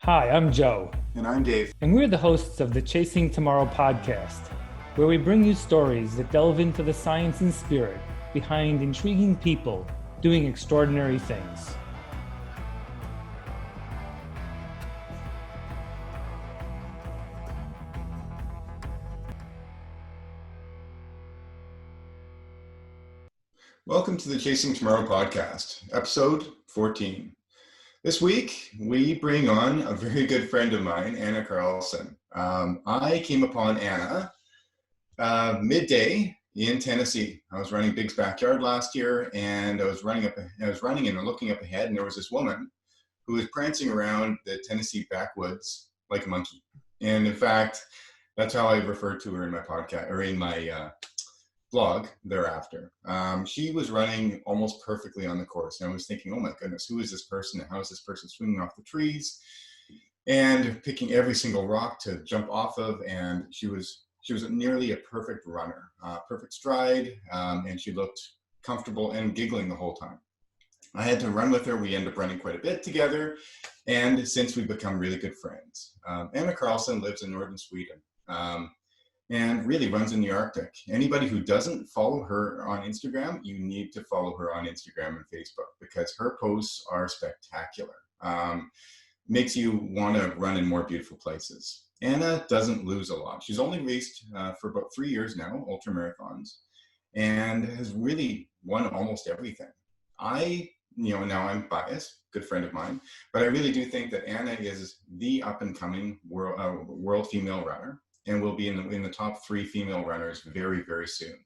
Hi, I'm Joe. And I'm Dave. And we're the hosts of the Chasing Tomorrow podcast, where we bring you stories that delve into the science and spirit behind intriguing people doing extraordinary things. Welcome to the Chasing Tomorrow podcast, episode 14. This week, we bring on a very good friend of mine, Anna Carlson. I came upon Anna midday in Tennessee. I was running Big's Backyard last year, and I was running and looking up ahead, and there was this woman who was prancing around the Tennessee backwoods like a monkey. And in fact, that's how I referred to her in my podcast or in my blog thereafter. She was running almost perfectly on the course, and I was thinking, oh my goodness, who is this person and how is this person swinging off the trees and picking every single rock to jump off of? And she was nearly a perfect runner, perfect stride, and she looked comfortable and giggling the whole time. I had to run with her. We ended up running quite a bit together, and since we've become really good friends. Anna Carlson lives in northern Sweden. And really runs in the Arctic. Anybody who doesn't follow her on Instagram, you need to follow her on Instagram and Facebook because her posts are spectacular. Makes you want to run in more beautiful places. Anna doesn't lose a lot. She's only raced for about 3 years now, ultra marathons, and has really won almost everything. Now I'm biased, good friend of mine, but I really do think that Anna is the up and coming world female runner, and will be in the top 3 female runners very, very soon.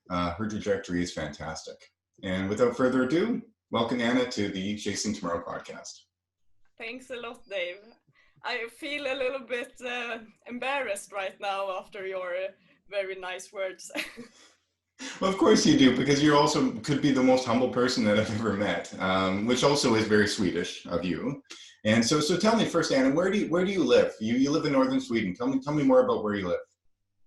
Her trajectory is fantastic. And without further ado, welcome Anna to the Chasing Tomorrow podcast. Thanks a lot, Dave. I feel a little bit embarrassed right now after your very nice words. Well, of course you do, because you also could be the most humble person that I've ever met, which also is very Swedish of you. And so tell me first, Anna, where do you live? You live in northern Sweden. Tell me more about where you live.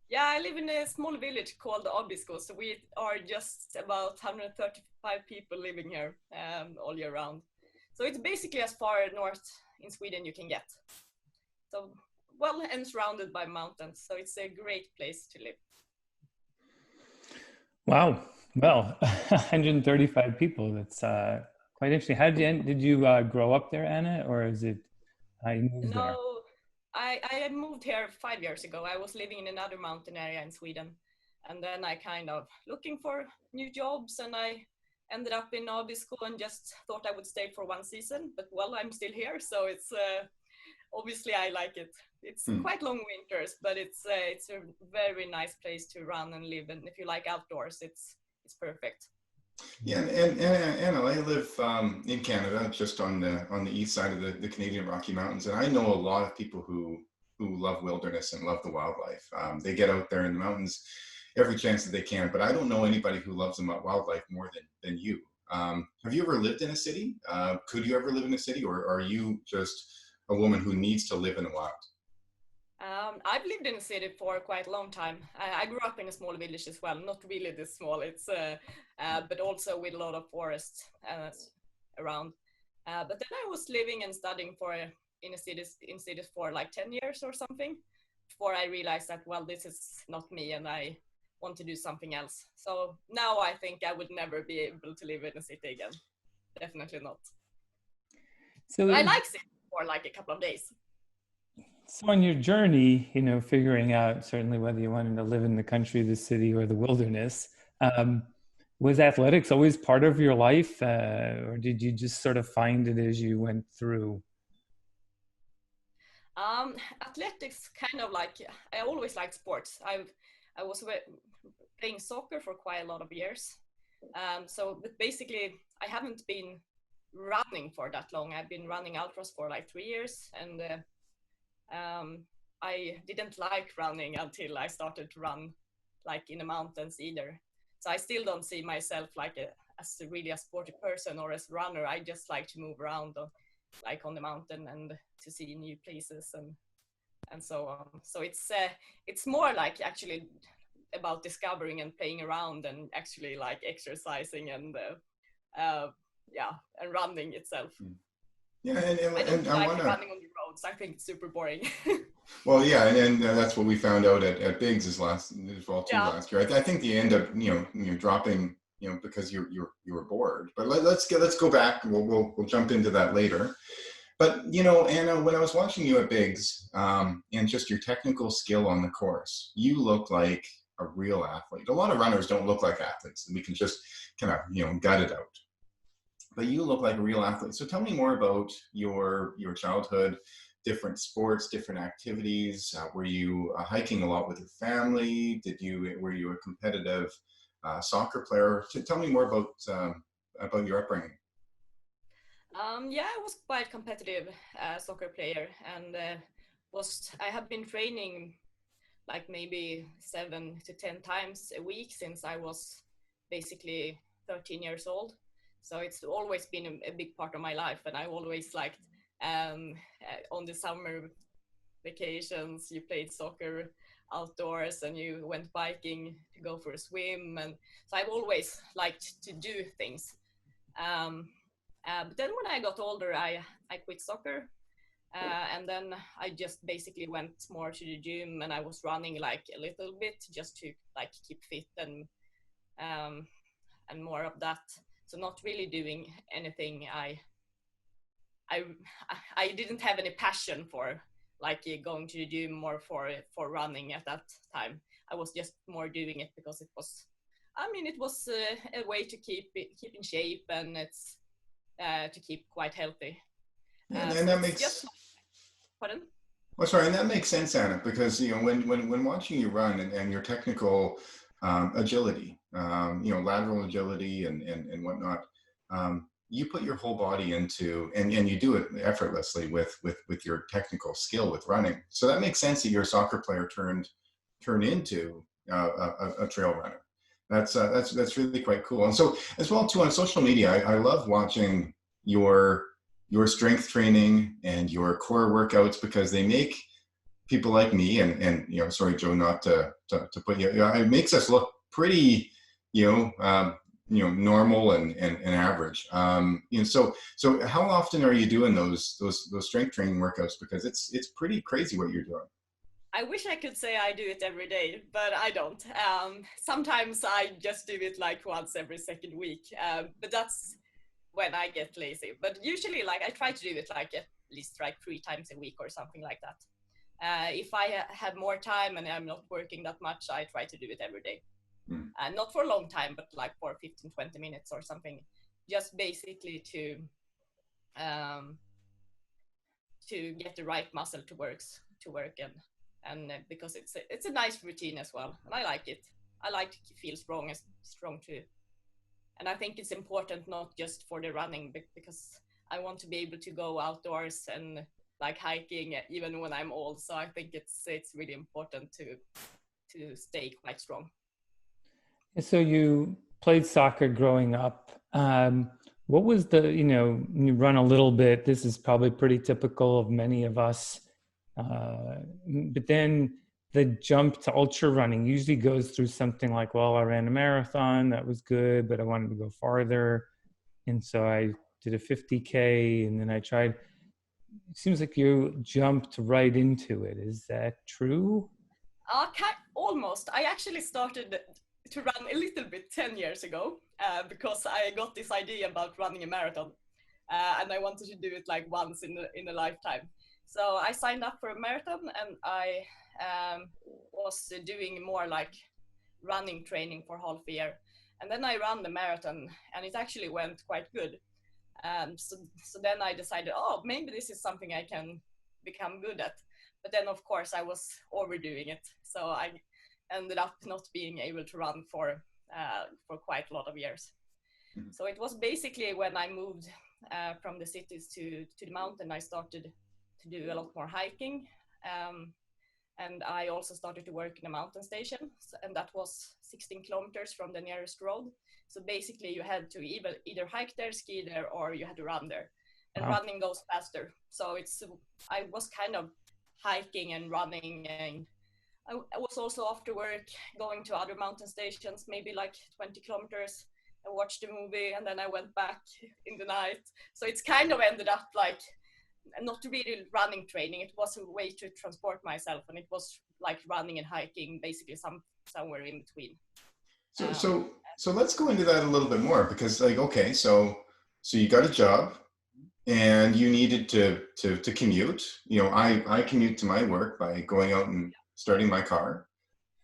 Yeah, I live in a small village called Abisko, so we are just about 135 people living here all year round. So it's basically as far north in Sweden you can get. So and surrounded by mountains, so it's a great place to live. Wow. Well, 135 people. That's quite interesting. Did you grow up there, Anna, or is it you moved there? No, I moved here 5 years ago. I was living in another mountain area in Sweden, and then I kind of looking for new jobs, and I ended up in Abisko and just thought I would stay for 1 season. But I'm still here, so it's obviously I like it. It's quite long winters, but it's a very nice place to run and live, and if you like outdoors, it's perfect. Yeah, and Anna, I live in Canada, just on the east side of the Canadian Rocky Mountains, and I know a lot of people who love wilderness and love the wildlife. They get out there in the mountains every chance that they can, but I don't know anybody who loves the wildlife more than you. Have you ever lived in a city? Could you ever live in a city, or are you just a woman who needs to live in the wild? I've lived in a city for quite a long time. I grew up in a small village as well, not really this small. It's but also with a lot of forests around. But then I was living and studying in cities for like 10 years or something before I realized that this is not me and I want to do something else. So now I think I would never be able to live in a city again. Definitely not. So I like cities for like a couple of days. So on your journey, figuring out certainly whether you wanted to live in the country, the city, or the wilderness, was athletics always part of your life, or did you just sort of find it as you went through? Athletics, kind of like, I always liked sports. I was playing soccer for quite a lot of years. But basically, I haven't been running for that long. I've been running ultras for like 3 years, and I didn't like running until I started to run like in the mountains either. So I still don't see myself like as really a sporty person or as a runner. I just like to move around like on the mountain and to see new places and so on. So it's more like actually about discovering and playing around and actually like exercising and and running itself. Yeah, I don't like running on the road. roads. I think it's super boring. Well, yeah, and that's what we found out at Biggs as well too Yeah. last year. I think you end up dropping because you were bored. But let's go back. We'll jump into that later. But Anna, when I was watching you at Biggs, and just your technical skill on the course, you look like a real athlete. A lot of runners don't look like athletes, and we can just kind of gut it out. But you look like a real athlete. So tell me more about your childhood, different sports, different activities. Were you hiking a lot with your family? Were you a competitive soccer player? Tell me more about your upbringing. Yeah, I was quite competitive soccer player, and I have been training like maybe 7 to 10 times a week since I was basically 13 years old. So it's always been a big part of my life, and I always liked on the summer vacations you played soccer outdoors and you went biking to go for a swim, and so I've always liked to do things. But then when I got older, I quit soccer, and then I just basically went more to the gym, and I was running like a little bit just to like keep fit and more of that. So not really doing anything. I didn't have any passion for like going to the gym or for running at that time. I was just more doing it because it was a way to keep in shape, and it's to keep quite healthy. And So that it's makes just, pardon? Well, sorry, and that makes sense, Anna, because when watching you run and your technical agility, lateral agility and whatnot, you put your whole body into, and you do it effortlessly with your technical skill with running. So that makes sense that your soccer player turned into a trail runner. That's really quite cool. And so as well too on social media, I love watching your strength training and your core workouts because they make people like me and sorry Joe, not to put you, it makes us look pretty normal and average. So how often are you doing those strength training workouts, because it's pretty crazy what you're doing? I wish I could say I do it every day, but I don't. Sometimes I just do it like once every second week, but that's when I get lazy. But usually, like I try to do it like at least like 3 times a week or something like that. If I have more time and I'm not working that much, I try to do it every day. Not for a long time, but like for 15-20 minutes or something, just basically to get the right muscle to work and because it's a nice routine as well, and I like it. I like to feel strong too, and I think it's important not just for the running, because I want to be able to go outdoors and like hiking even when I'm old. So I think it's really important to stay quite strong. So you played soccer growing up. What was you run a little bit. This is probably pretty typical of many of us. But then the jump to ultra running usually goes through something like, well, I ran a marathon, that was good, but I wanted to go farther. And so I did a 50K, and then I tried. It seems like you jumped right into it. Is that true? Almost. I actually started to run a little bit 10 years ago because I got this idea about running a marathon, and I wanted to do it like once in a lifetime. So I signed up for a marathon, and I was doing more like running training for half a year. And then I ran the marathon, and it actually went quite good. So then I decided, oh, maybe this is something I can become good at. But then, of course, I was overdoing it. So I ended up not being able to run for quite a lot of years. Mm-hmm. So it was basically when I moved from the cities to the mountain, I started to do a lot more hiking. And I also started to work in a mountain station, and that was 16 kilometers from the nearest road. So basically you had to either hike there, ski there, or you had to run there. And wow. Running goes faster. So I was kind of hiking and running, and I was also after work going to other mountain stations, maybe like 20 kilometers, and watched the movie, and then I went back in the night. So it's kind of ended up like not really running training. It was a way to transport myself, and it was like running and hiking, basically somewhere in between. So, Um, so, so let's go into that a little bit more because, like, okay, so you got a job and you needed to commute. You know, I commute to my work by going out and starting my car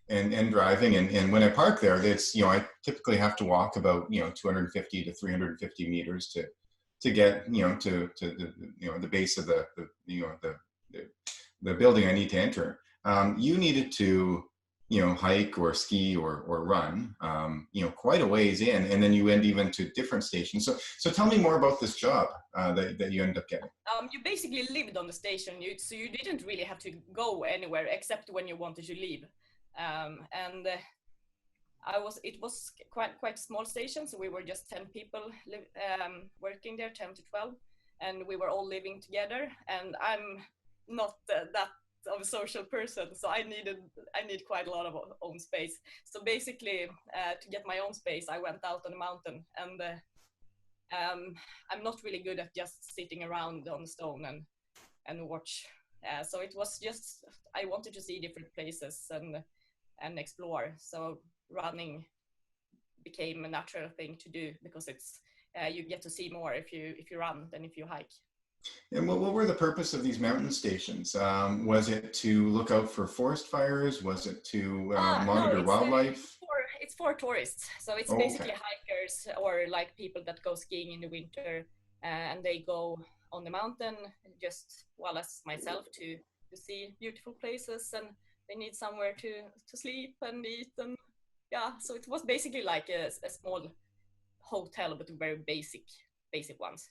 and driving. And when I park there, it's, you know, I typically have to walk about, you know, 250 to 350 meters to get, you know, to the, you know, the base of the you know, the, the building I need to enter. You needed to, you know, hike or ski or run, you know, quite a ways in, and then you end even to different stations. So tell me more about this job that you ended up getting. you basically lived on the station, so you didn't really have to go anywhere except when you wanted to leave. And it was quite small station, so we were just 10 people working there, 10 to 12, and we were all living together. And I'm not that of a social person, so I need quite a lot of own space. So basically, to get my own space, I went out on the mountain, and I'm not really good at just sitting around on the stone and watch. So it was just, I wanted to see different places and explore. So running became a natural thing to do because it's you get to see more if you run than if you hike. And what were the purpose of these mountain stations? Was it to look out for forest fires? Was it to No, monitor wildlife? it's for tourists. So it's Oh, basically okay. hikers or like people that go skiing in the winter, and they go on the mountain just well as myself to see beautiful places, and they need somewhere to sleep and eat, and yeah. So it was basically like a small hotel, but very basic ones.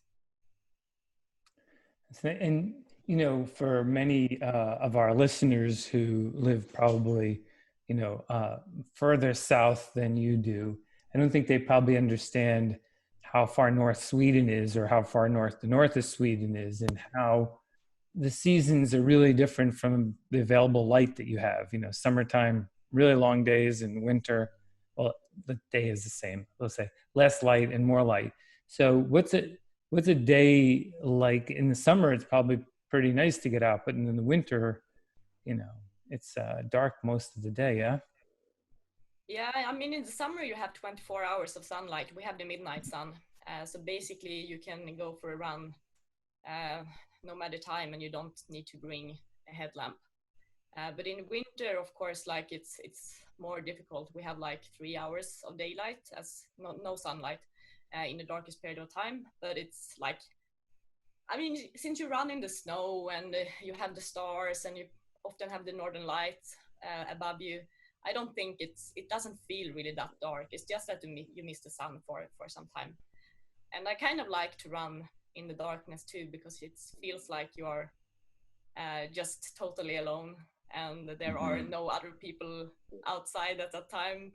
And, you know, for many of our listeners who live probably, you know, further south than you do, I don't think they probably understand how far north Sweden is or how far north the north of Sweden is and how the seasons are really different from the available light that you have. You know, summertime, really long days, and winter, well, the day is the same. Let's say less light and more light. So what's a day like in the summer? It's probably pretty nice to get out, but in the winter, you know, it's dark most of the day. Yeah. Yeah, I mean, in the summer you have 24 hours of sunlight. We have the midnight sun. So basically you can go for a run uh, no matter time, and you don't need to bring a headlamp. But in winter, of course, like it's more difficult. We have like 3 hours of daylight as no sunlight in the darkest period of time. But it's like, I mean, since you run in the snow and you have the stars and you often have the northern lights above you, I don't think it doesn't feel really that dark. It's just that you miss the sun for some time. And I kind of like to run in the darkness too, because it feels like you are just totally alone, and there are no other people outside at that time.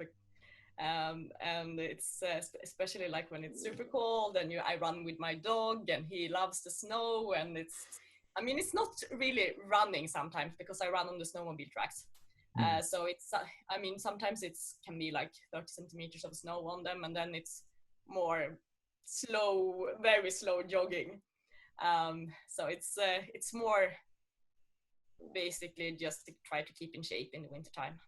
And it's especially like when it's super cold, and I run with my dog, and he loves the snow, and I mean, it's not really running sometimes because I run on the snowmobile tracks. So it's, I mean, sometimes it can be like 30 centimeters of snow on them, and then it's more slow, very slow jogging. So it's more basically just to try to keep in shape in the wintertime.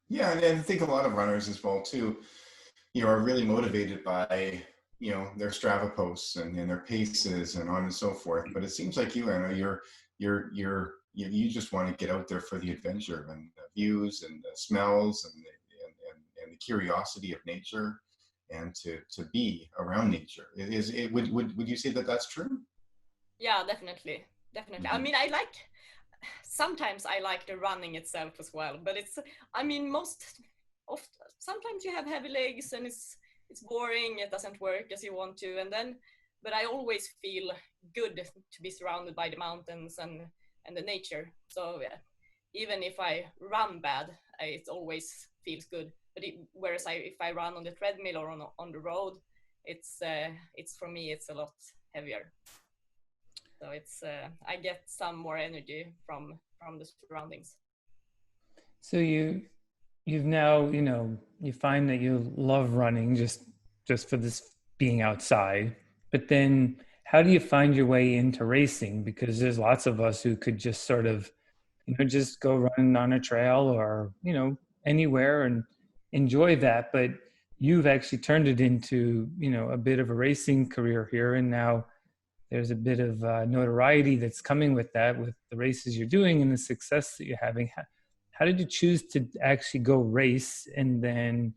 Yeah, and I think a lot of runners as well too, you know, are really motivated by, you know, their Strava posts and their paces and on and so forth. But it seems like you, Anna, you just want to get out there for the adventure and the views and the smells and the curiosity of nature, and to be around nature. Would you say that that's true? Yeah, definitely. I mean, sometimes I like the running itself as well, but I mean, sometimes you have heavy legs and it's boring, it doesn't work as you want to, but I always feel good to be surrounded by the mountains and the nature. So yeah, even if I run bad, it always feels good. But whereas if I run on the treadmill or on the road, it's for me it's a lot heavier. So I get some more energy from the surroundings. So you've now, you know, you find that you love running just for this being outside, but then how do you find your way into racing? Because there's lots of us who could just sort of, just go run on a trail or, anywhere and enjoy that. But you've actually turned it into, a bit of a racing career here. And now there's a bit of notoriety that's coming with that, with the races you're doing and the success that you're having. How did you choose to actually go race? And then,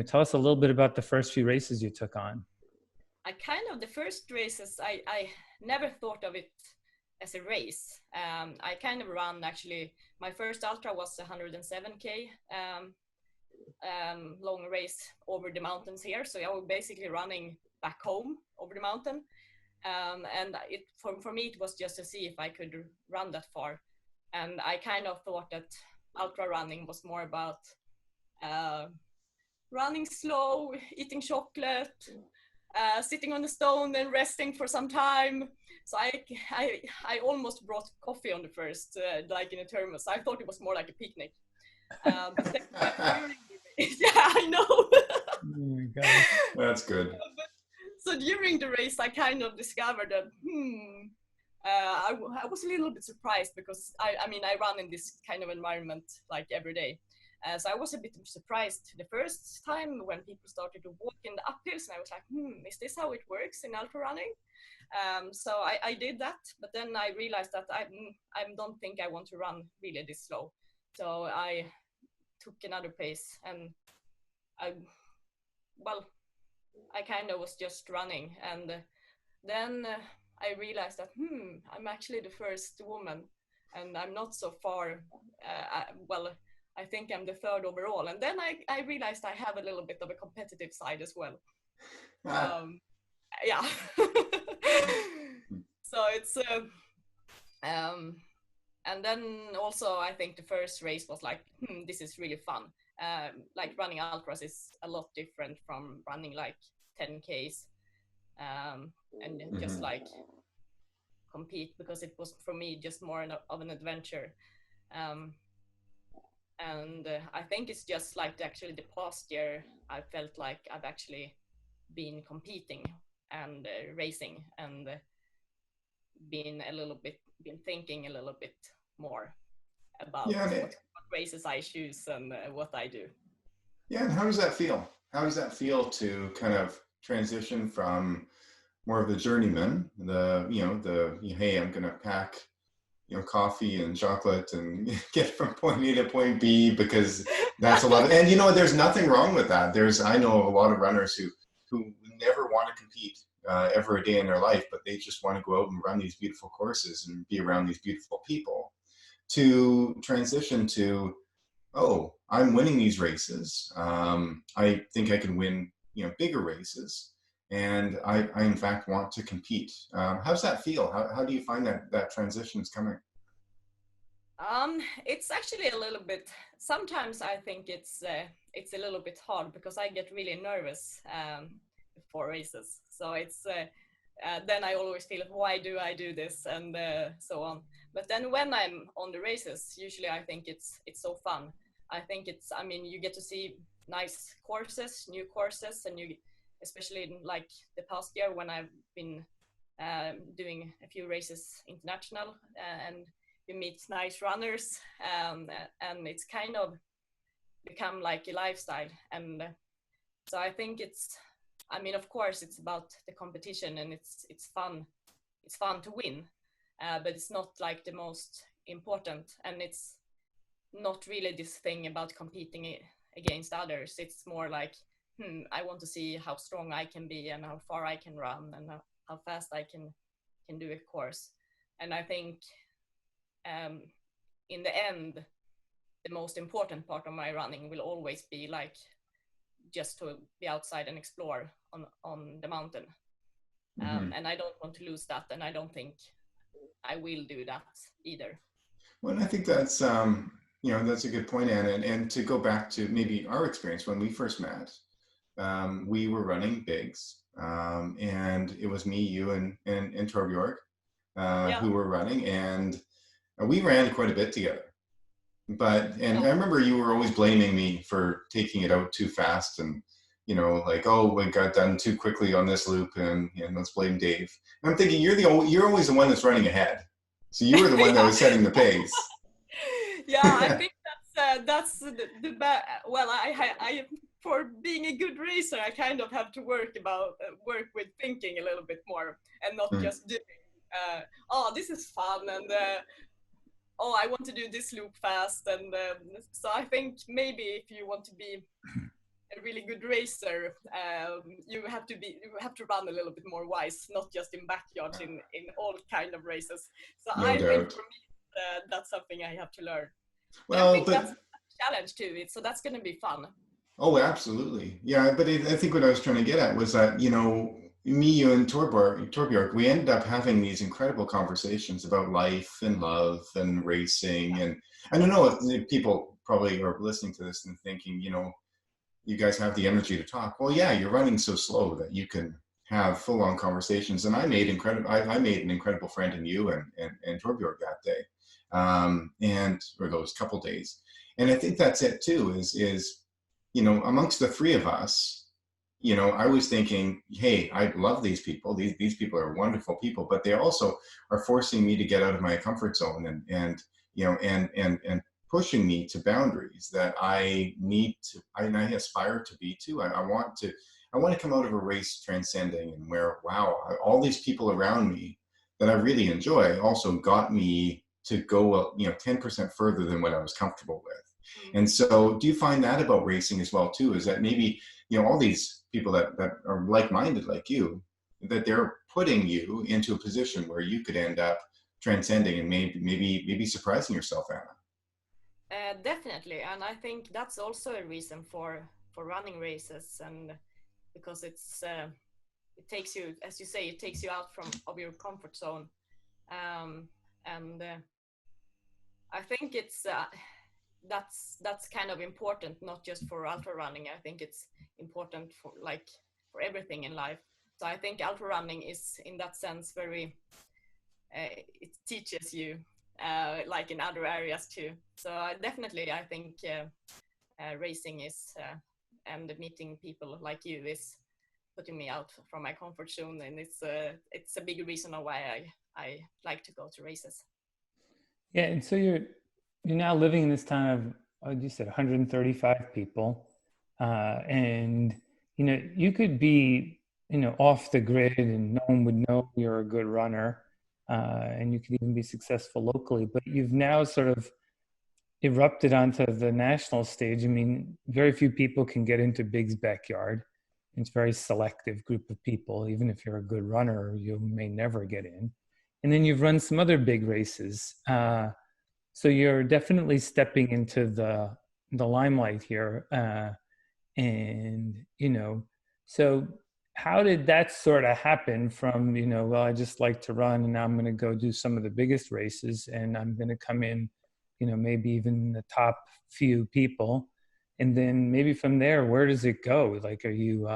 tell us a little bit about the first few races you took on. The first races, I never thought of it as a race. I kind of ran, actually, my first ultra was 107K long race over the mountains here. So I was basically running back home over the mountain. And for me, it was just to see if I could run that far. And I kind of thought that ultra running was more about running slow, eating chocolate, sitting on a stone and resting for some time. So I almost brought coffee on the first, like in a thermos. I thought it was more like a picnic. But then yeah, I know. Oh my God. That's good. So during the race, I kind of discovered that, I was a little bit surprised because I run in this kind of environment like every day. So I was a bit surprised the first time when people started to walk in the uphills, and I was like, is this how it works in ultra running? So I did that, but then I realized that I don't think I want to run really this slow. So I took another pace, and I kind of was just running, and then I realized that I'm actually the first woman, and I'm not so far. I think I'm the third overall, and then I realized I have a little bit of a competitive side as well. Yeah. So it's and then also I think the first race was like, this is really fun. Like running ultras is a lot different from running like 10Ks, and just like compete, because it was for me just more of an adventure. And I think it's just like actually the past year I felt like I've actually been competing and racing, and been thinking a little bit more about what races I choose and what I do. Yeah, and how does that feel? How does that feel to kind of transition from more of the journeyman, hey, I'm gonna pack coffee and chocolate and get from point A to point B, because that's a lot of, and there's nothing wrong with that. I know a lot of runners who never want to compete ever a day in their life, but they just want to go out and run these beautiful courses and be around these beautiful people. To transition to, oh, I'm winning these races. I think I can win, bigger races. And I in fact want to compete. How's that feel? How do you find that transition is coming? It's actually a little bit, sometimes I think it's a little bit hard, because I get really nervous before races. So it's then I always feel, why do I do this, and so on. But then when I'm on the races, usually I think it's so fun. I think you get to see nice courses, new courses, and you, especially in like the past year when I've been doing a few races international, and you meet nice runners, and it's kind of become like a lifestyle. And so I think of course it's about the competition, and it's fun to win, but it's not like the most important, and it's not really this thing about competing against others. It's more like, I want to see how strong I can be, and how far I can run, and how fast I can do a course. And I think in the end, the most important part of my running will always be like just to be outside and explore on the mountain. And I don't want to lose that, and I don't think I will do that either. Well, I think that's that's a good point, Anna. And to go back to maybe our experience when we first met, we were running bigs, and it was me, you, and Torbjörg who were running, and we ran quite a bit together. I remember you were always blaming me for taking it out too fast, and like, oh, we got done too quickly on this loop, and let's blame Dave. And I'm thinking you're always the one that's running ahead, so you were the one that Yeah. was setting the pace. Yeah, I think that's well, I for being a good racer, I kind of have to work with thinking a little bit more and not Mm. just doing. Oh, this is fun, and oh, I want to do this loop fast, and so I think maybe if you want to be a really good racer, you have to run a little bit more wise, not just in backyards, in all kind of races. So No I think doubt. for me, that's something I have to learn. But I Well, think that's but a challenge to it, so that's going to be fun. oh, absolutely. Yeah, but I think what I was trying to get at was that, me, you, and Torbjörk, we ended up having these incredible conversations about life and love and racing. And I don't know if people probably are listening to this and thinking, you guys have the energy to talk. Well, yeah, you're running so slow that you can have full-on conversations. And I made an incredible friend in you and Torbjörk that day, and or those couple days. And I think that's it too. Is amongst the three of us, I was thinking, hey, I love these people. These people are wonderful people, but they also are forcing me to get out of my comfort zone and pushing me to boundaries that I aspire to be to. I want to come out of a race transcending, and where, wow, all these people around me that I really enjoy also got me to go 10% further than what I was comfortable with. Mm. And so do you find that about racing as well too, is that maybe all these people that are like-minded like you, that they're putting you into a position where you could end up transcending and maybe surprising yourself, Anna? Definitely, and I think that's also a reason for running races, and because it takes you, as you say, it takes you out of your comfort zone, and I think that's kind of important, not just for ultra running. I think it's important for everything in life. So I think ultra running is, in that sense, very it teaches you like in other areas too. So definitely I think racing is and meeting people like you is putting me out from my comfort zone, and it's a big reason why I like to go to races. Yeah, and so you're now living in this town of, you said 135 people, and you could be off the grid and no one would know you're a good runner, and you could even be successful locally. But you've now sort of erupted onto the national stage. I mean, very few people can get into Big's backyard. It's a very selective group of people. Even if you're a good runner, you may never get in. And then you've run some other big races. So you're definitely stepping into the limelight here. And, so how did that sort of happen from, well, I just like to run and now I'm going to go do some of the biggest races and I'm going to come in, maybe even the top few people. And then maybe from there, where does it go? Like, are you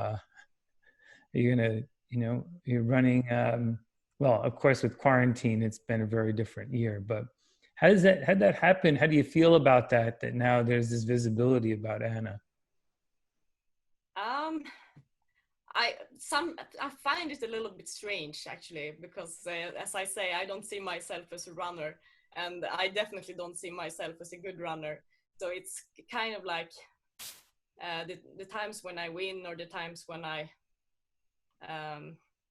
going to, you're running, well, of course, with quarantine, it's been a very different year, but how'd that happen? How do you feel about that now there's this visibility about Anna? I find it a little bit strange actually, because as I say, I don't see myself as a runner, and I definitely don't see myself as a good runner. So it's kind of like the times when I win or the times when I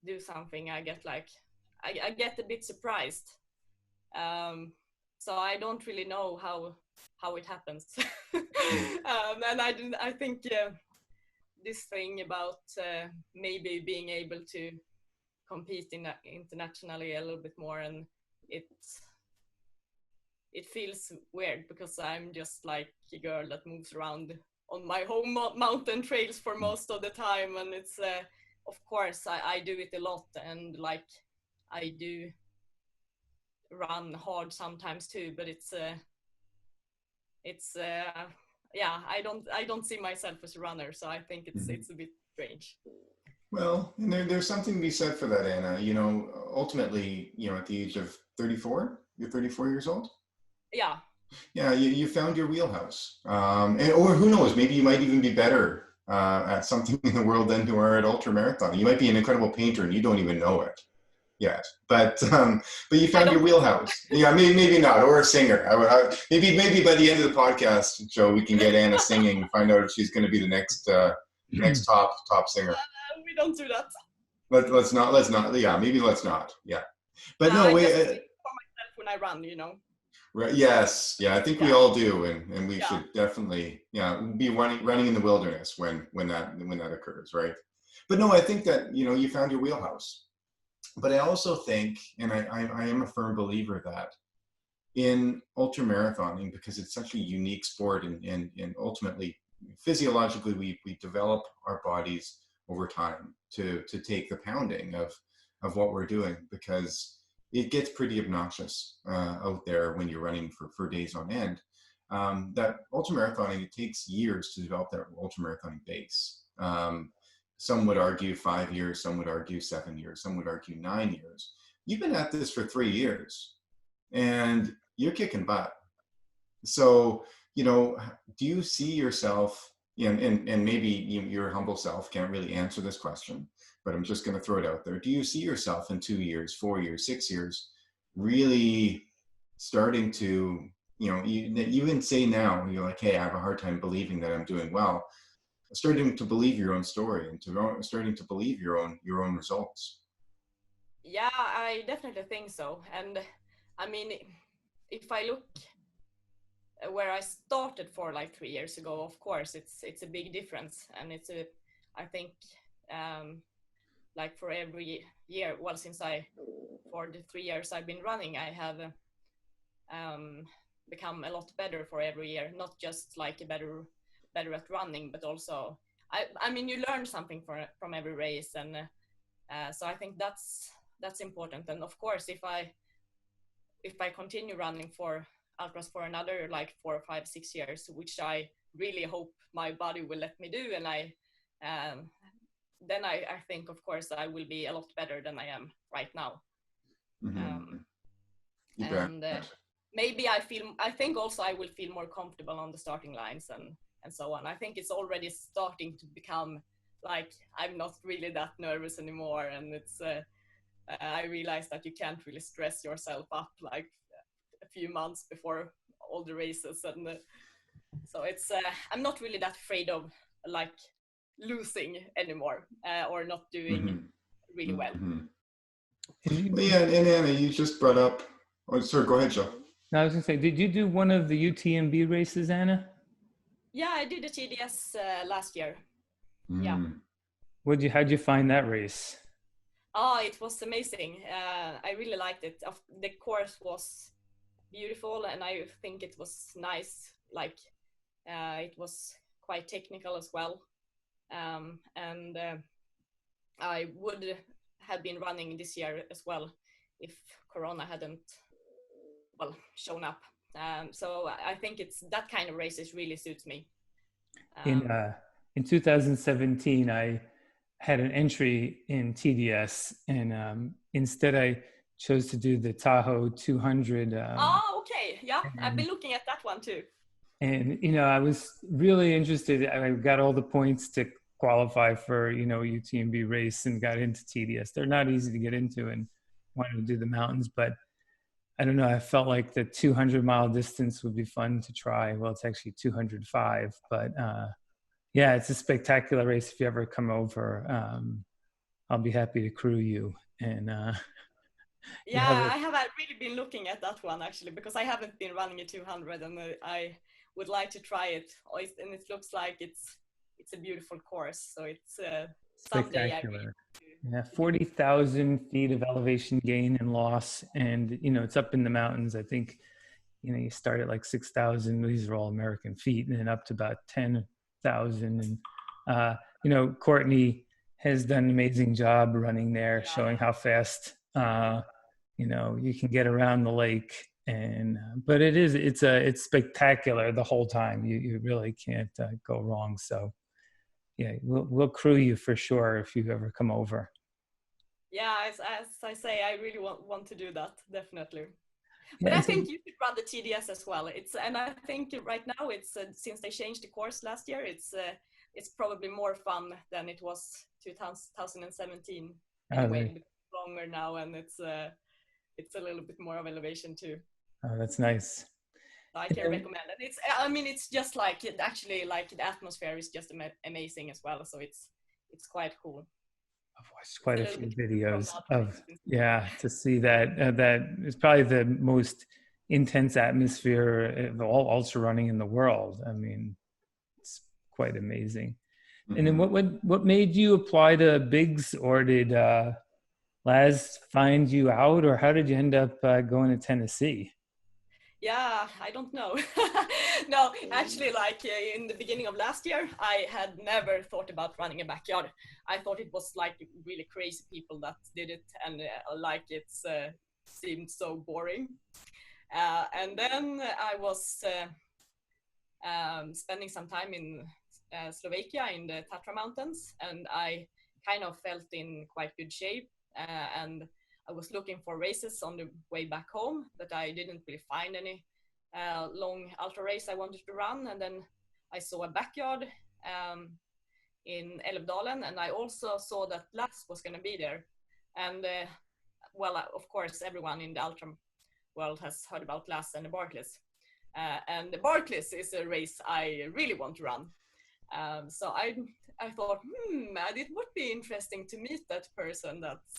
do something, I get I get a bit surprised. So I don't really know how it happens. And I think this thing about maybe being able to compete internationally a little bit more, and it feels weird because I'm just like a girl that moves around on my home mountain trails for most of the time, and it's of course I do it a lot, and like I do run hard sometimes too, but it's yeah, I don't see myself as a runner, so I think it's a bit strange. Well, and there's something to be said for that, Anna. Ultimately, at the age of 34, you're 34 years old. Yeah. Yeah, you found your wheelhouse, or who knows, maybe you might even be better at something in the world than you are at ultramarathon. You might be an incredible painter and you don't even know it yet, but you I found your don't think so. wheelhouse. Yeah, maybe not, or a singer. Maybe by the end of the podcast, Joe, we can get Anna singing and find out if she's going to be the next top singer. We don't do that. Let's not. Yeah, maybe let's not. Yeah, but no, I wait. just do it for myself when I run, you know. Right, yes, yeah, I think we Yeah, all do, and we yeah, should definitely, yeah, be running in the wilderness when that occurs, right? But no, I think that you found your wheelhouse. But I also think, and I am a firm believer that in ultramarathoning, because it's such a unique sport, and ultimately physiologically we develop our bodies over time to take the pounding of what we're doing, because it gets pretty obnoxious out there when you're running for days on end. That ultramarathoning, it takes years to develop that ultramarathoning base. Some would argue 5 years, some would argue 7 years, some would argue 9 years. You've been at this for 3 years and you're kicking butt. So, do you see yourself, and maybe your humble self can't really answer this question, but I'm just going to throw it out there. Do you see yourself in 2 years, 4 years, 6 years, really starting to, you even say now, you're like, hey, I have a hard time believing that I'm doing well, starting to believe your own story and starting to believe your own results? yeah. I definitely think so. And I mean, if I look where I started for like 3 years ago, of course, it's a big difference, and I think like for every year, well, for the 3 years I've been running, I have become a lot better for every year, not just like better at running, but also I mean, you learn something from every race, and so I think that's important. And of course, if I continue running for ultras for another like 4, 5, 6 years, which I really hope my body will let me do, and then I think, of course, I will be a lot better than I am right now. Mm-hmm. And maybe I think also I will feel more comfortable on the starting lines and so on. I think it's already starting to become like I'm not really that nervous anymore, and it's I realize that you can't really stress yourself up like a few months before all the races, and so it's I'm not really that afraid of like losing anymore or not doing really well. Well, yeah, and Anna, you just brought up. Oh, sorry. Go ahead, Joe. No, I was gonna say, did you do one of the UTMB races, Anna? Yeah, I did the TDS last year. Mm. Yeah. How'd you find that race? Oh, it was amazing. I really liked it. The course was beautiful, and I think it was nice. Like it was quite technical as well, and I would have been running this year as well if Corona hadn't shown up. So I think it's that kind of races really suits me. In 2017, I had an entry in TDS, and instead I chose to do the Tahoe 200. Oh, okay. Yeah, I've been looking at that one too. And, I was really interested. I got all the points to qualify for, a UTMB race, and got into TDS. They're not easy to get into, and wanted to do the mountains, but I don't know. I felt like the 200-mile distance would be fun to try. Well, it's actually 205, but yeah, it's a spectacular race. If you ever come over, I'll be happy to crew you. And yeah, I have really been looking at that one actually, because I haven't been running a 200, and I would like to try it. And it looks like it's a beautiful course. So it's spectacular. Yeah, 40,000 feet of elevation gain and loss, and it's up in the mountains. I think you start at like 6,000. These are all American feet, and then up to about 10,000. And Courtney has done an amazing job running there, showing how fast you can get around the lake. And but it's spectacular the whole time. You really can't go wrong. So yeah, we'll crew you for sure if you ever come over. Yeah, as I say, I really want to do that, definitely. Yeah, but I think you should run the TDS as well. And I think right now it's since they changed the course last year, it's it's probably more fun than it was 2017 Oh, anyway, because it's longer now, and it's a little bit more of elevation too. oh, that's nice. So I can recommend it. It's just like actually like the atmosphere is just amazing as well. So it's quite cool. I've watched quite a few videos of, yeah, to see that. That is probably the most intense atmosphere of all ultra running in the world. I mean, it's quite amazing. And then what made you apply to Bigs, or did Laz find you out, or how did you end up going to Tennessee? Yeah, I don't know. No, actually, like in the beginning of last year, I had never thought about running a backyard. I thought it was like really crazy people that did it, and like it's seemed so boring. And then I was spending some time in Slovakia in the Tatra Mountains, and I kind of felt in quite good shape. And I was looking for races on the way back home, but I didn't really find any long ultra race I wanted to run. And then I saw a backyard in Älvdalen, and I also saw that Lass was going to be there. And well, of course, everyone in the ultra world has heard about Lass and the Barclays. And the Barclays is a race I really want to run. So I thought, it would be interesting to meet that person that's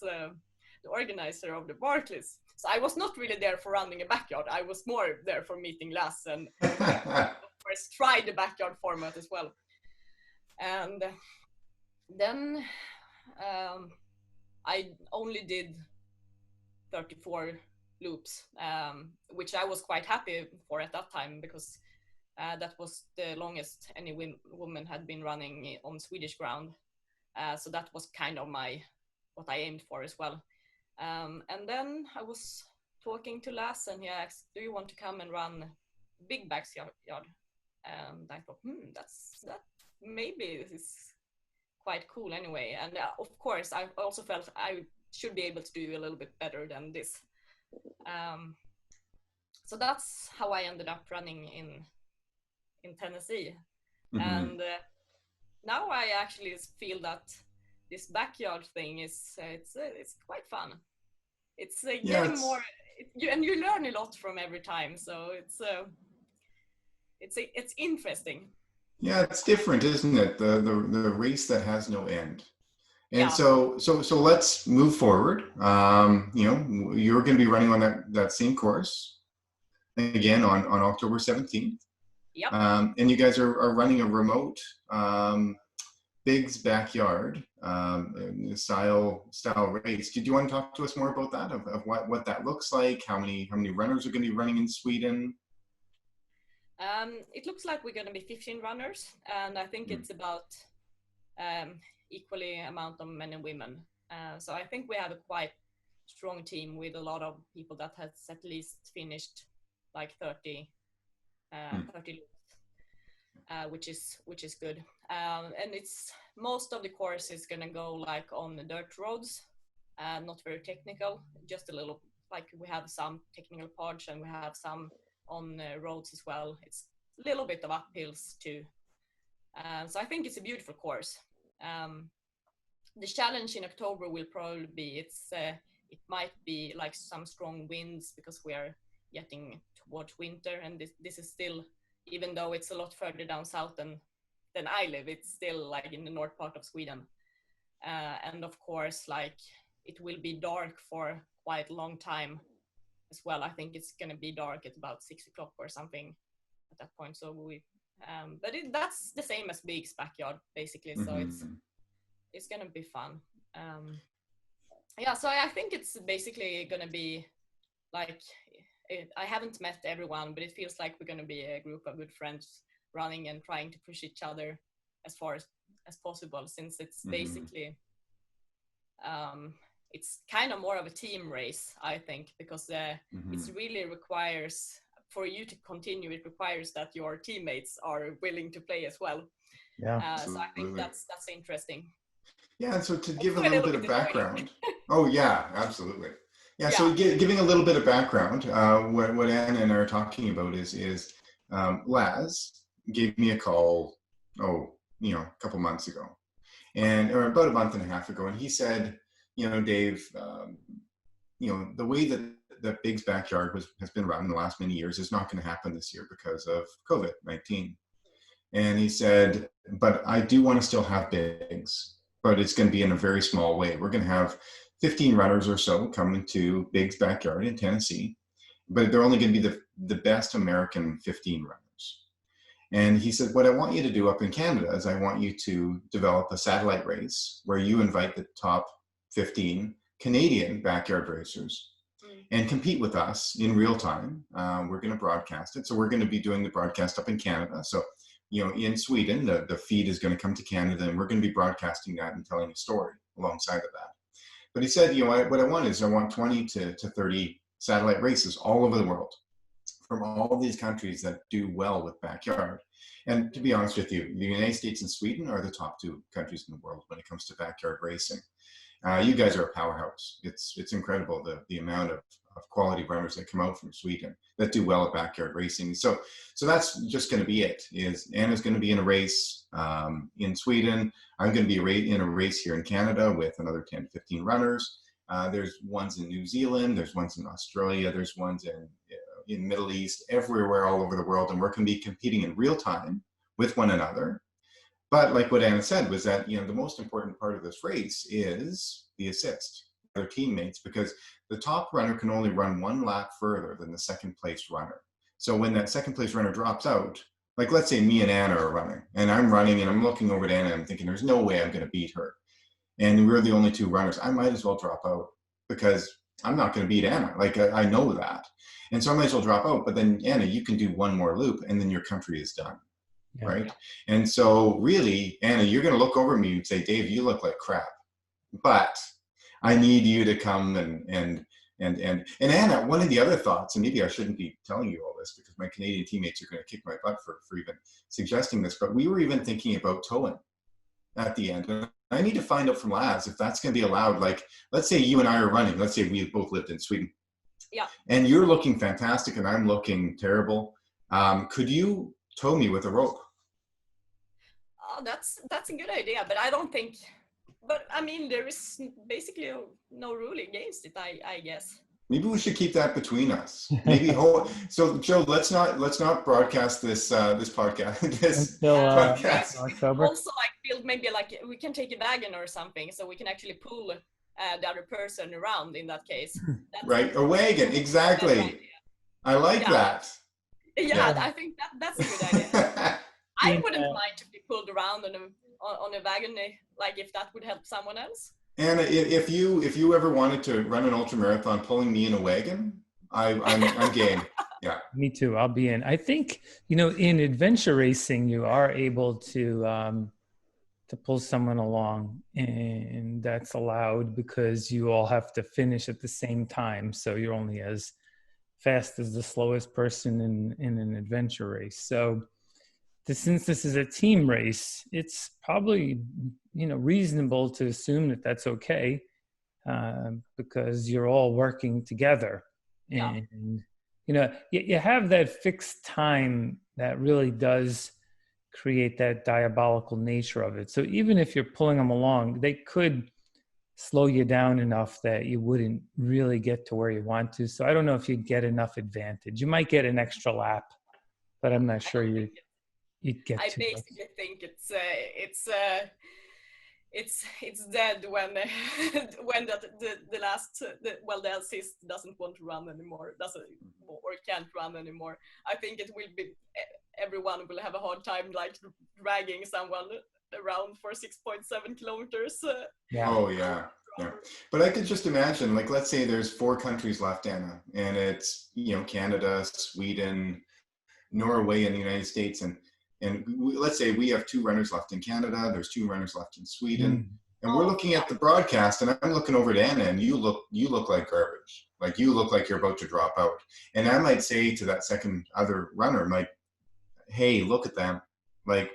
the organizer of the Barclays. So I was not really there for running a backyard. I was more there for meeting Lass and of course try the backyard format as well. And then I only did 34 loops, which I was quite happy for at that time, because that was the longest any woman had been running on Swedish ground. So that was kind of what I aimed for as well. And then I was talking to Lass, and he asked, do you want to come and run big backyard? And I thought, that maybe this is quite cool anyway. And of course, I also felt I should be able to do a little bit better than this. So that's how I ended up running in Tennessee. And now I actually feel that this backyard thing is it's quite fun. It's getting more, and you learn a lot from every time. So it's interesting. Yeah, it's different, isn't it? The race that has no end. And Yeah. so let's move forward. You're going to be running on that same course again on October 17th. Yep. And you guys are running a remote Big's backyard style race. Do you want to talk to us more about that? Of what that looks like? How many runners are going to be running in Sweden? It looks like we're going to be 15 runners, and I think it's about equally amount of men and women. So I think we have a quite strong team with a lot of people that has at least finished like 30 which is good. And it's most of the course is going to go like on the dirt roads, not very technical, just a little, like we have some technical parts and we have some on roads as well. It's a little bit of uphills too. So I think it's a beautiful course. The challenge in October will probably be, it might be like some strong winds because we are getting towards winter, and this is still, even though it's a lot further down south than I live, it's still like in the north part of Sweden. And of course, like it will be dark for quite a long time as well. I think it's going to be dark at about 6 o'clock or something at that point. So but that's the same as Big's backyard basically. So it's going to be fun. Yeah, so I think it's basically going to be like, I haven't met everyone, but it feels like we're going to be a group of good friends running and trying to push each other as far as possible, since it's basically, it's kind of more of a team race, I think, because it really requires, for you to continue, it requires that your teammates are willing to play as well. Yeah. So I think that's interesting. Yeah, and so to give a little bit of background. Oh yeah, absolutely. Yeah, so giving a little bit of background, what Anna and I are talking about is Laz gave me a call, a couple months ago, or about a month and a half ago, and he said, Dave, the way that Big's backyard has been run in the last many years is not going to happen this year because of COVID-19. And he said, but I do want to still have Big's, but it's going to be in a very small way. We're going to have 15 runners or so coming to Big's backyard in Tennessee, but they're only going to be the best American 15 runners. And he said, what I want you to do up in Canada is I want you to develop a satellite race where you invite the top 15 Canadian backyard racers and compete with us in real time. We're going to broadcast it. So we're going to be doing the broadcast up in Canada. So, in Sweden, the feed is going to come to Canada, and we're going to be broadcasting that and telling a story alongside of that. But he said, what I want is I want 20 to 30 satellite races all over the world from all these countries that do well with backyard. And to be honest with you, the United States and Sweden are the top two countries in the world when it comes to backyard racing. You guys are a powerhouse. It's incredible the amount of quality runners that come out from Sweden that do well at backyard racing. So that's just going to be it. Is Anna's going to be in a race in Sweden. I'm going to be in a race here in Canada with another 10 to 15 runners. There's ones in New Zealand. There's ones in Australia. There's ones in Middle East, everywhere, all over the world. And we're going to be competing in real time with one another. But like what Anna said was that, the most important part of this race is the assist, their teammates, because the top runner can only run one lap further than the second place runner. So when that second place runner drops out, like let's say me and Anna are running, and I'm running and I'm looking over at Anna and I'm thinking, there's no way I'm going to beat her. And we're the only two runners. I might as well drop out because I'm not going to beat Anna. Like I know that. And so I might as well drop out. But then Anna, you can do one more loop and then your country is done. Yeah. Right. And so really, Anna, you're going to look over at me and say, Dave, you look like crap, but I need you to come and Anna, one of the other thoughts, and maybe I shouldn't be telling you all this because my Canadian teammates are going to kick my butt for even suggesting this, but we were even thinking about towing at the end. And I need to find out from Laz if that's going to be allowed. Like, let's say you and I are running. Let's say we both lived in Sweden. Yeah. And you're looking fantastic and I'm looking terrible. Could you tow me with a rope? Oh, that's a good idea, but I don't think. But I mean, there is basically no rule against it. I guess. Maybe we should keep that between us. Maybe so, Joe. Let's not broadcast this podcast. Podcast. October. Also, build maybe we can take a wagon or something, so we can actually pull the other person around. In that case, right? A wagon, exactly. I like that. Yeah, I think that's a good idea. I wouldn't mind to be pulled around on a wagon, if that would help someone else. And if you ever wanted to run an ultra marathon, pulling me in a wagon, I'm game. Yeah. Me too. I'll be in. I think in adventure racing, you are able to pull someone along, and that's allowed because you all have to finish at the same time. So you're only as fast as the slowest person in an adventure race. So since this is a team race, it's probably reasonable to assume that that's okay because you're all working together. And you have that fixed time that really does create that diabolical nature of it. So even if you're pulling them along, they could slow you down enough that you wouldn't really get to where you want to. So I don't know if you'd get enough advantage. You might get an extra lap, but I'm not sure you'd get. I basically think it's dead when the assist doesn't want to run anymore, or can't run anymore. I think it will be everyone will have a hard time dragging someone around for 6.7 kilometers. Yeah. Oh yeah. But I could just imagine, let's say there's 4 countries left, Anna, and it's Canada, Sweden, Norway, and the United States, and let's say we have 2 runners left in Canada, there's 2 runners left in Sweden, and we're looking at the broadcast, and I'm looking over at Anna, and you look like garbage. You look like you're about to drop out. And I might say to that other runner, hey, look at them.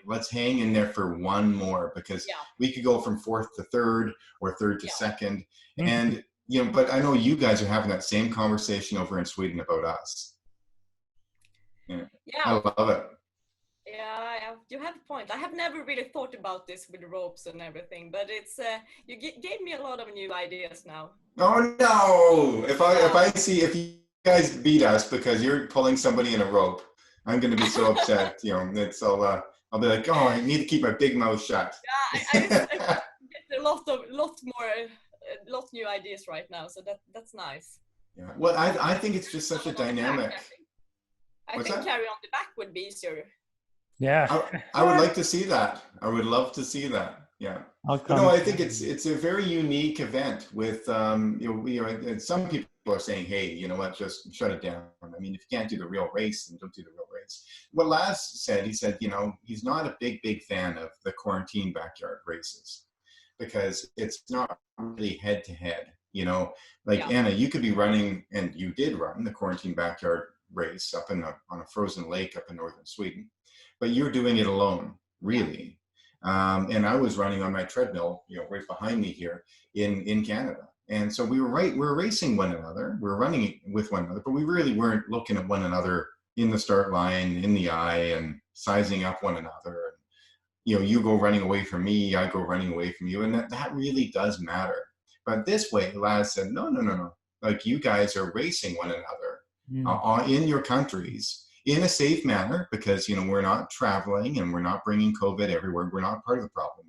Let's hang in there for one more, because we could go from 4th to 3rd or 3rd to 2nd. Mm-hmm. And, but I know you guys are having that same conversation over in Sweden about us. Yeah. I love it. Yeah, you have have a point. I have never really thought about this with ropes and everything, but it's you gave me a lot of new ideas now. Oh no! If you guys beat us because you're pulling somebody in a rope, I'm going to be so upset. You know, I'll be like, oh, I need to keep my big mouth shut. Yeah, I get a lot new ideas right now, so that's nice. Yeah. Well, I think it's just such a dynamic. I think carry on the back would be easier. Yeah. I would like to see that. I would love to see that. Yeah. But no, I think it's a very unique event with and some people are saying, hey, you know what, just shut it down. I mean, if you can't do the real race, then don't do the real race. What Laz said, he said, you know, he's not a big fan of the quarantine backyard races because it's not really head to head. You know, like Anna, you could be running, and you did run the quarantine backyard race up on a frozen lake up in northern Sweden, but you're doing it alone, really. And I was running on my treadmill, you know, right behind me here in Canada. And so we were racing one another, we were running with one another, but we really weren't looking at one another in the start line, in the eye, and sizing up one another. And, you know, you go running away from me, I go running away from you, and that really does matter. But this way, Laz said, no. Like, you guys are racing one another in your countries in a safe manner, because, you know, we're not traveling and we're not bringing COVID everywhere. We're not part of the problem.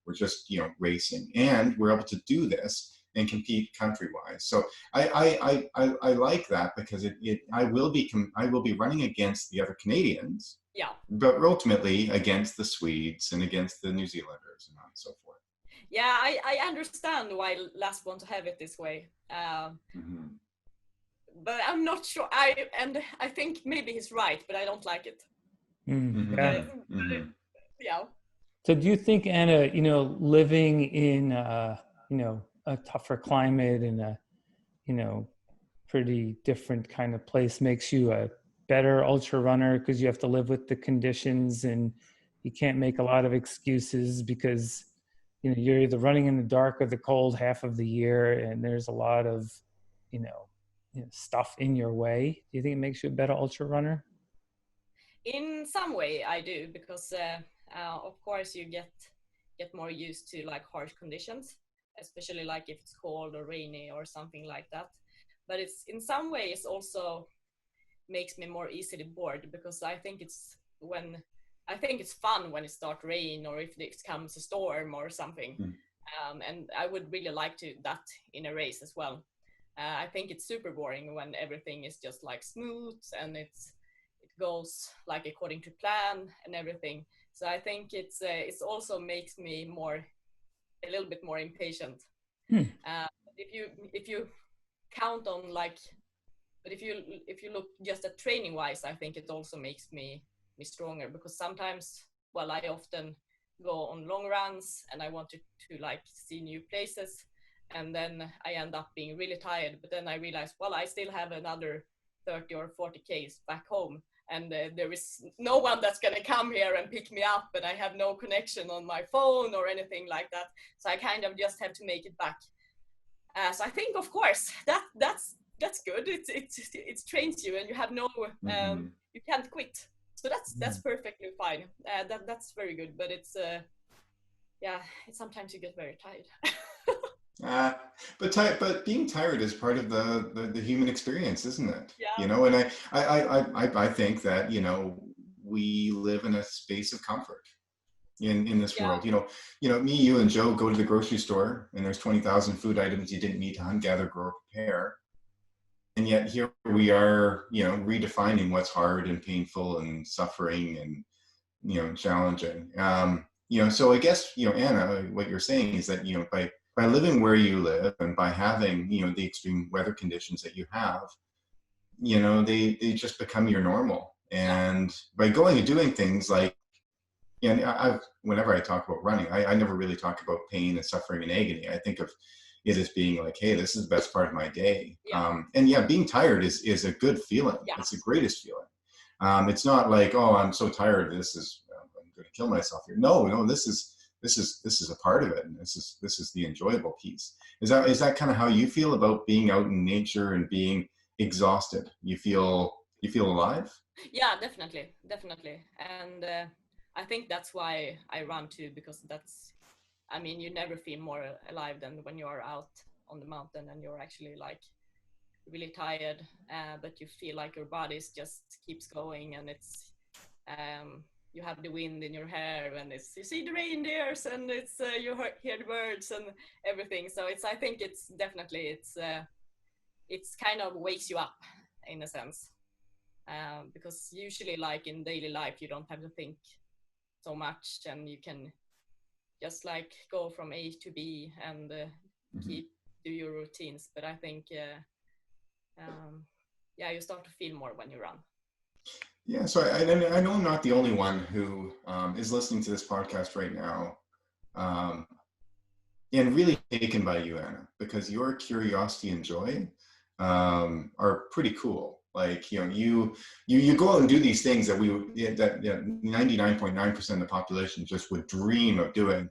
We're just, you know, racing, and we're able to do this and compete country-wise. So I like that, because I will be running against the other Canadians, but ultimately against the Swedes and against the New Zealanders and so forth. Yeah, I understand why Laz want to have it this way. But I'm not sure. I think maybe he's right, but I don't like it. Yeah. So do you think, Anna, you know, living in you know, a tougher climate and a, you know, pretty different kind of place makes you a better ultra runner, because you have to live with the conditions and you can't make a lot of excuses, because, you know, you're either running in the dark or the cold half of the year, and there's a lot of, you know, stuff in your way. Do you think it makes you a better ultra runner? In some way I do, because of course you get more used to like harsh conditions, especially like if it's cold or rainy or something like that. But it's in some ways also makes me more easily bored, because I think it's fun when it starts rain, or if it comes a storm or something. And I would really like to that in a race as well. I think it's super boring when everything is just like smooth and it goes like according to plan and everything. So I think it's also makes me a little bit more impatient. If you count on like, but if you look just at training wise, I think it also makes me stronger, because sometimes, well, I often go on long runs and I want to like see new places, and then I end up being really tired. But then I realize, well, I still have another 30 or 40 Ks back home, and there is no one that's going to come here and pick me up, and I have no connection on my phone or anything like that. So I kind of just have to make it back. So I think, of course, that's good. It trains you, and you have no you can't quit. So that's perfectly fine. That's very good. But it's sometimes you get very tired. But being tired is part of the human experience, isn't it? Yeah. You know, and I think that, you know, we live in a space of comfort in this world. You know, me, you, and Joe go to the grocery store, and there's 20,000 food items you didn't need to hunt, gather, grow, prepare, and yet here we are, you know, redefining what's hard and painful and suffering and, you know, challenging. You know, so I guess, you know, Anna, what you're saying is that, you know, by living where you live and by having, you know, the extreme weather conditions that you have, you know, they just become your normal. And by going and doing things like, and whenever I talk about running, I never really talk about pain and suffering and agony. I think of it as being like, hey, this is the best part of my day. And being tired is a good feeling. It's the greatest feeling. It's not like, oh, I'm so tired, I'm going to kill myself here. No, this is a part of it, and this is the enjoyable piece. Is that kind of how you feel about being out in nature and being exhausted? You feel alive? Yeah, definitely. And I think that's why I run too, because I mean, you never feel more alive than when you're out on the mountain and you're actually like really tired, but you feel like your body just keeps going, and it's you have the wind in your hair, and you see the reindeers, and you hear the birds and everything. So I think it's definitely it's kind of wakes you up in a sense, because usually like in daily life you don't have to think so much, and you can just like go from A to B and do your routines. But I think you start to feel more when you run. Yeah, so I know I'm not the only one who is listening to this podcast right now, and really taken by you, Anna, because your curiosity and joy are pretty cool. Like, you know, you go out and do these things that 99.9% of the population just would dream of doing,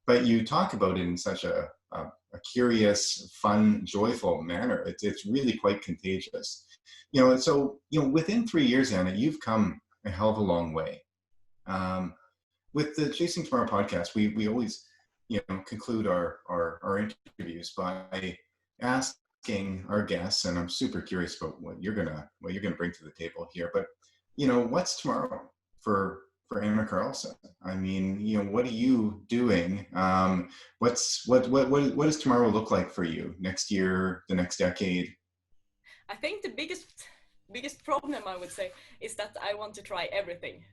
but you talk about it in such a curious, fun, joyful manner. It's really quite contagious. You know, so, you know, within 3 years, Anna, you've come a hell of a long way. With the Chasing Tomorrow podcast, we always, you know, conclude our interviews by asking our guests, and I'm super curious about what you're gonna bring to the table here. But, you know, what's tomorrow for Anna Carlson? I mean, you know, what are you doing? What does tomorrow look like for you next year, the next decade? I think the biggest problem, I would say, is that I want to try everything,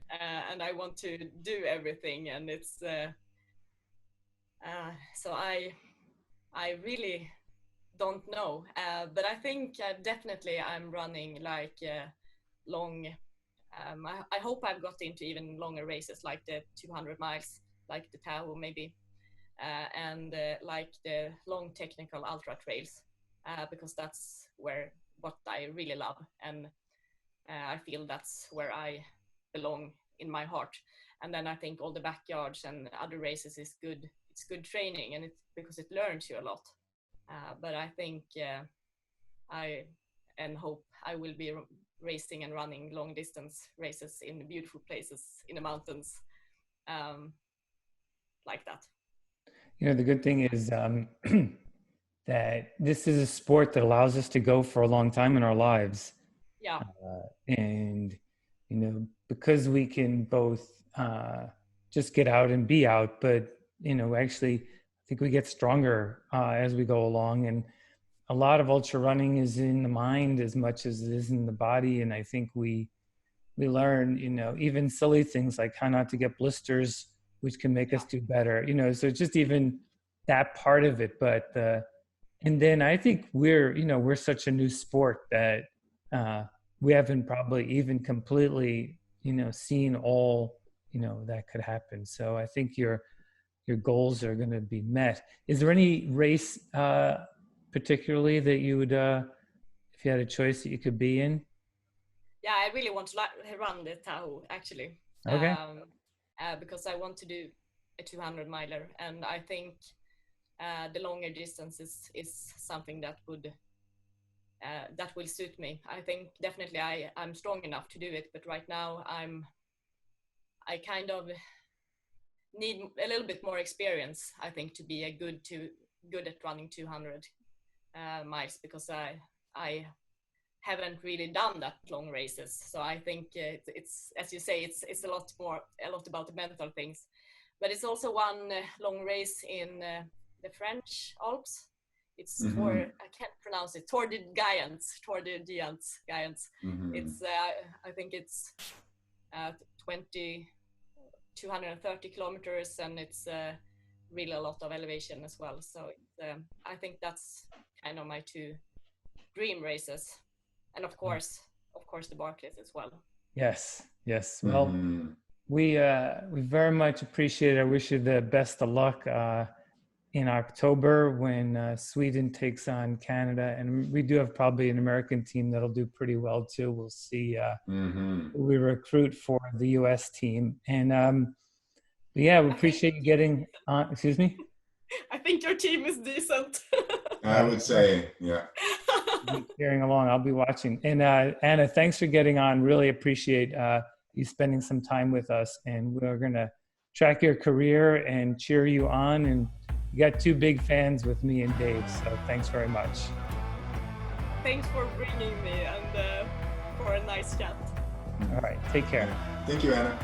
and I want to do everything, and it's so I really don't know, but I think definitely I'm running like long. I hope I've got into even longer races, like the 200 miles, like the Tahoe maybe, and like the long technical ultra trails, because that's what I really love, and I feel that's where I belong in my heart. And then I think all the backyards and other races is good. It's good training, and it's because it learns you a lot. But I think I hope I will be racing and running long distance races in beautiful places in the mountains, like that. You know, the good thing is that this is a sport that allows us to go for a long time in our lives. Yeah. And, you know, because we can both just get out and be out, but, you know, actually, I think we get stronger as we go along. And a lot of ultra running is in the mind as much as it is in the body. And I think we learn, you know, even silly things like how not to get blisters, which can make us do better, you know, so just even that part of it. But and then I think we're such a new sport that we haven't probably even completely, you know, seen all, you know, that could happen. So I think your goals are going to be met. Is there any race particularly that you would, if you had a choice, that you could be in? Yeah, I really want to run the Tahoe actually. Okay. Because I want to do a 200 miler, and I think the longer distance is something that will suit me. I think definitely I'm strong enough to do it, but right now I kind of need a little bit more experience, I think, to be good at running 200 miles, because I haven't really done that long races. So I think it's as you say, it's a lot about the mental things, but it's also one long race in the French Alps. It's I can't pronounce it. Tour de Gaians. It's I think it's 230 kilometers, and it's really a lot of elevation as well. So I think that's kind of my two dream races. And of course the Barclays as well. Yes. Well, we very much appreciate it. I wish you the best of luck in October when Sweden takes on Canada, and we do have probably an American team that'll do pretty well too. We'll see who we recruit for the U.S. team, and yeah, we appreciate you getting on. Excuse me. I think your team is decent. I would say, yeah. Cheering along. I'll be watching. And Anna, thanks for getting on. Really appreciate you spending some time with us, and we're going to track your career and cheer you on. And you got two big fans with me and Dave, so thanks very much. Thanks for bringing me and for a nice chat. All right, take care. Thank you, Anna.